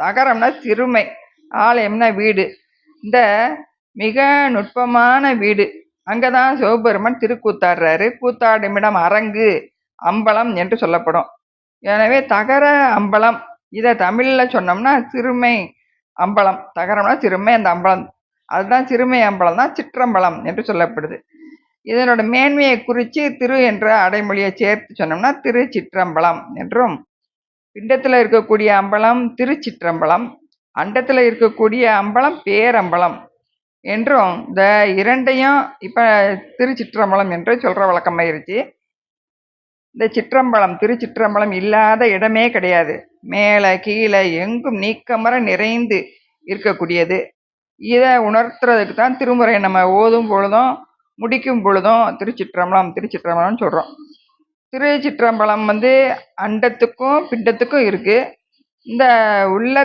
தகரம்னா சிறுமை, ஆலயம்னா வீடு. இந்த மிக நுட்பமான வீடு. அங்கதான் சிவபெருமான் திருக்கூத்தாடுறாரு. கூத்தாடுமிடம் அரங்கு, அம்பலம் என்று சொல்லப்படும். எனவே தகர அம்பலம் இத தமிழ்ல சொன்னோம்னா சிறுமை அம்பலம். தகரம்னா சிறுமை, அந்த அம்பலம் அதுதான் சிறுமை அம்பலம் தான் சிற்றம்பலம் என்று சொல்லப்படுது. இதனோட மேன்மையை குறித்து திரு என்ற அடைமொழியை சேர்த்து சொன்னோம்னா திருச்சிற்றம்பலம் என்றும், பிண்டத்தில் இருக்கக்கூடிய அம்பலம் திருச்சிற்றம்பலம், அண்டத்தில் இருக்கக்கூடிய அம்பலம் பேரம்பலம் என்றும் இந்த இரண்டையும் இப்ப திருச்சிற்றம்பலம் என்று சொல்ற வழக்கமாயிருச்சு. இந்த சிற்றம்பலம் திருச்சிற்றம்பலம் இல்லாத இடமே கிடையாது. மேலே கீழே எங்கும் நீக்கமர நிறைந்து இருக்கக்கூடியது. இதை உணர்த்துறதுக்கு தான் திருமுறை நம்ம ஓதும் பொழுதும் முடிக்கும் பொழுதும் திருச்சிற்றம்பலம் திருச்சிற்றம்பலம் சொல்றோம். திருச்சிற்றம்பலம் அண்டத்துக்கும் பிண்டத்துக்கும் இருக்கு. இந்த உள்ள